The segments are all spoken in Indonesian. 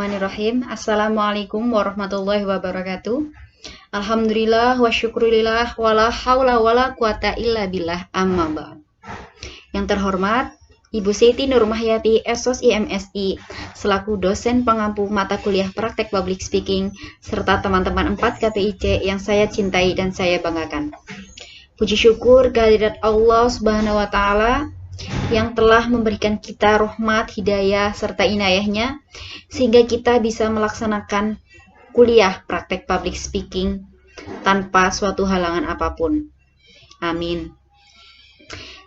Bismillahirrahmanirrahim. Assalamualaikum warahmatullahi wabarakatuh. Alhamdulillah wa syukurillah wala haula wala quwata illa billah amma ba'd. Yang terhormat Ibu Siti Nurmahyati SOS IMSI selaku dosen pengampu mata kuliah praktek public speaking serta teman-teman 4 KPIC yang saya cintai dan saya banggakan. Puji syukur kehadirat Allah Subhanahu wa taala yang telah memberikan kita rahmat, hidayah, serta inayahnya sehingga kita bisa melaksanakan kuliah praktek public speaking tanpa suatu halangan apapun. Amin.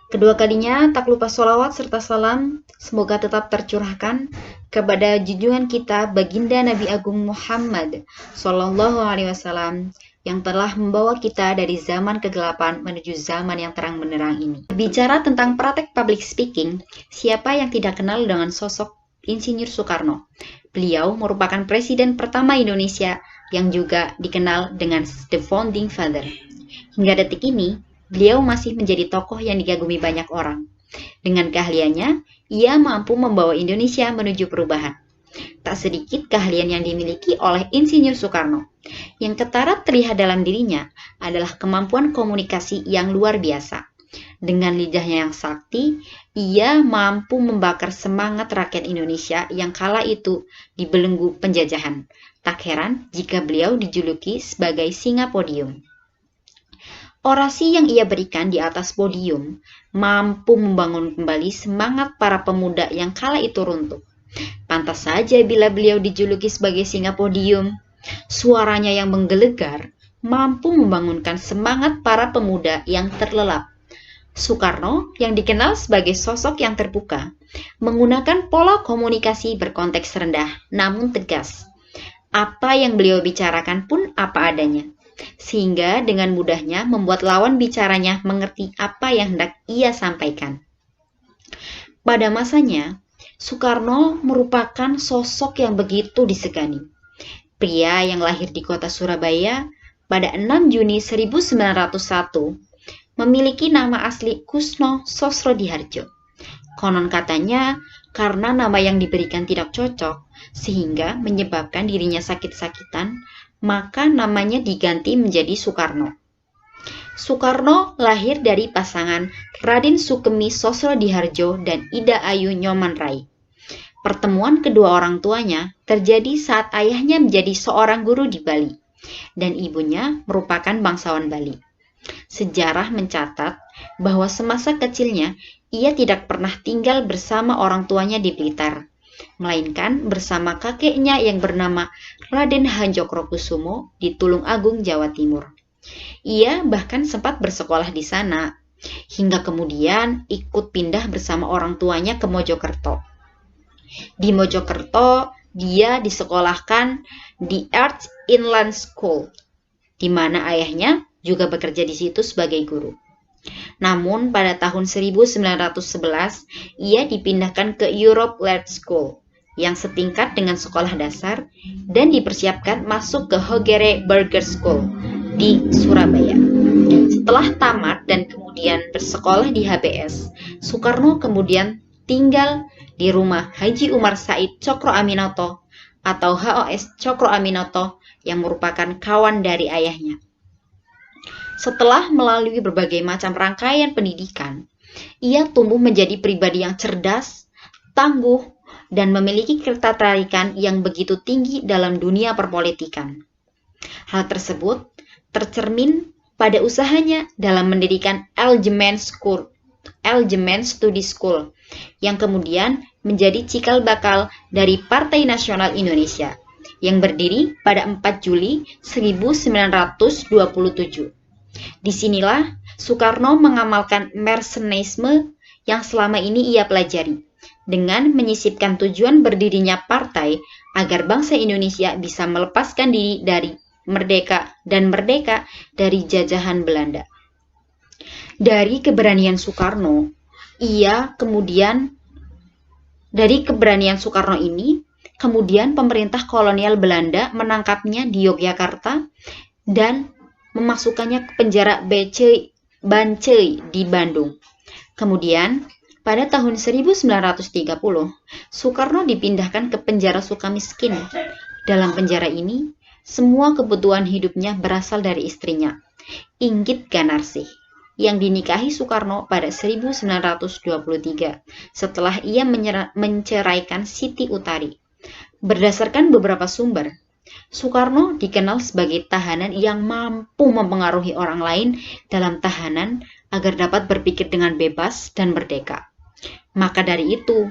Kedua kalinya, tak lupa sholawat serta salam semoga tetap tercurahkan kepada junjungan kita Baginda Nabi Agung Muhammad Sallallahu Alaihi Wasallam yang telah membawa kita dari zaman kegelapan menuju zaman yang terang benderang ini. Bicara tentang praktek public speaking, siapa yang tidak kenal dengan sosok Insinyur Soekarno? Beliau merupakan presiden pertama Indonesia yang juga dikenal dengan The Founding Father. Hingga detik ini, beliau masih menjadi tokoh yang dikagumi banyak orang. Dengan keahliannya, ia mampu membawa Indonesia menuju perubahan. Tak sedikit keahlian yang dimiliki oleh Insinyur Soekarno. Yang ketara terlihat dalam dirinya adalah kemampuan komunikasi yang luar biasa. Dengan lidahnya yang sakti, ia mampu membakar semangat rakyat Indonesia yang kala itu dibelenggu penjajahan. Tak heran jika beliau dijuluki sebagai singa podium. Orasi yang ia berikan di atas podium mampu membangun kembali semangat para pemuda yang kala itu runtuh. Pantas saja bila beliau dijuluki sebagai singa podium. Suaranya yang menggelegar mampu membangunkan semangat para pemuda yang terlelap. Soekarno yang dikenal sebagai sosok yang terbuka, menggunakan pola komunikasi berkonteks rendah namun tegas. Apa yang beliau bicarakan pun apa adanya, sehingga dengan mudahnya membuat lawan bicaranya mengerti apa yang hendak ia sampaikan. Pada masanya, Soekarno merupakan sosok yang begitu disegani. Pria yang lahir di kota Surabaya pada 6 Juni 1901 memiliki nama asli Kusno Sosrodihardjo. Konon katanya karena nama yang diberikan tidak cocok sehingga menyebabkan dirinya sakit-sakitan, maka namanya diganti menjadi Soekarno. Soekarno lahir dari pasangan Raden Sukemi Sosrodihardjo dan Ida Ayu Nyoman-Rai. Pertemuan kedua orang tuanya terjadi saat ayahnya menjadi seorang guru di Bali dan ibunya merupakan bangsawan Bali. Sejarah mencatat bahwa semasa kecilnya ia tidak pernah tinggal bersama orang tuanya di Blitar, melainkan bersama kakeknya yang bernama Raden Hanjokrokusumo di Tulung Agung, Jawa Timur. Ia bahkan sempat bersekolah di sana, hingga kemudian ikut pindah bersama orang tuanya ke Mojokerto. Di Mojokerto, dia disekolahkan di Arts Inland School, di mana ayahnya juga bekerja di situ sebagai guru. Namun pada tahun 1911, ia dipindahkan ke Europe Lad School, yang setingkat dengan sekolah dasar, dan dipersiapkan masuk ke Hogere Burger School di Surabaya. Setelah tamat dan kemudian bersekolah di HBS, Soekarno kemudian tinggal di rumah Haji Umar Said Cokro Aminoto atau HOS Cokro Aminoto yang merupakan kawan dari ayahnya. Setelah melalui berbagai macam rangkaian pendidikan, ia tumbuh menjadi pribadi yang cerdas, tangguh, dan memiliki ketertarikan yang begitu tinggi dalam dunia perpolitikan. Hal tersebut tercermin pada usahanya dalam mendirikan Algemeen Study School, yang kemudian menjadi cikal bakal dari Partai Nasional Indonesia, yang berdiri pada 4 Juli 1927. Disinilah Soekarno mengamalkan mersenisme yang selama ini ia pelajari, dengan menyisipkan tujuan berdirinya partai agar bangsa Indonesia bisa melepaskan diri dari merdeka dari jajahan Belanda. Dari keberanian Soekarno ini, kemudian pemerintah kolonial Belanda menangkapnya di Yogyakarta dan memasukkannya ke penjara Bancai di Bandung. Kemudian Pada tahun 1930, Soekarno dipindahkan ke penjara Sukamiskin. Dalam penjara ini, semua kebutuhan hidupnya berasal dari istrinya, Inggit Ganarsih, yang dinikahi Soekarno pada 1923 setelah ia menceraikan Siti Utari. Berdasarkan beberapa sumber, Soekarno dikenal sebagai tahanan yang mampu mempengaruhi orang lain dalam tahanan agar dapat berpikir dengan bebas dan merdeka. Maka dari itu,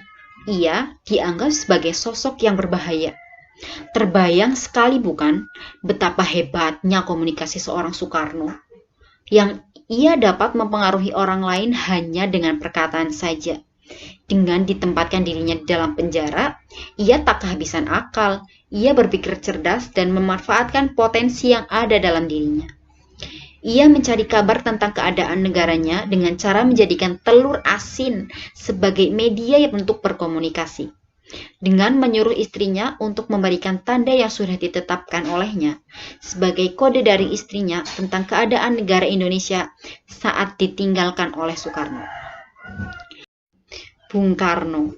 ia dianggap sebagai sosok yang berbahaya. Terbayang sekali bukan betapa hebatnya komunikasi seorang Soekarno, yang ia dapat mempengaruhi orang lain hanya dengan perkataan saja. Dengan ditempatkan dirinya di dalam penjara, ia tak kehabisan akal. Ia berpikir cerdas dan memanfaatkan potensi yang ada dalam dirinya. Ia mencari kabar tentang keadaan negaranya dengan cara menjadikan telur asin sebagai media untuk berkomunikasi. Dengan menyuruh istrinya untuk memberikan tanda yang sudah ditetapkan olehnya sebagai kode dari istrinya tentang keadaan negara Indonesia saat ditinggalkan oleh Soekarno. Bung Karno,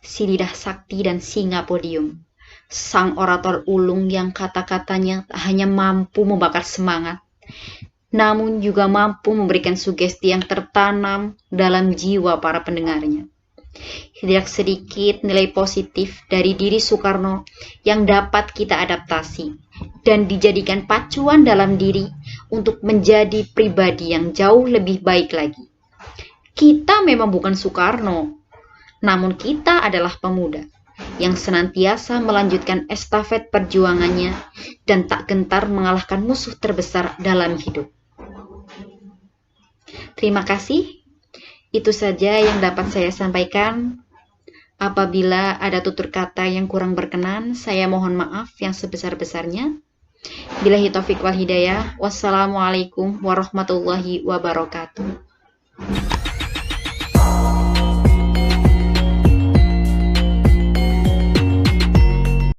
si lidah sakti dan singa podium, sang orator ulung yang kata-katanya tak hanya mampu membakar semangat, namun juga mampu memberikan sugesti yang tertanam dalam jiwa para pendengarnya. Tidak sedikit nilai positif dari diri Soekarno yang dapat kita adaptasi dan dijadikan pacuan dalam diri untuk menjadi pribadi yang jauh lebih baik lagi. Kita memang bukan Soekarno, namun kita adalah pemuda yang senantiasa melanjutkan estafet perjuangannya dan tak gentar mengalahkan musuh terbesar dalam hidup. Terima kasih. Itu saja yang dapat saya sampaikan. Apabila ada tutur kata yang kurang berkenan, saya mohon maaf yang sebesar-besarnya. Billahi taufiq wal hidayah. Wassalamualaikum warahmatullahi wabarakatuh.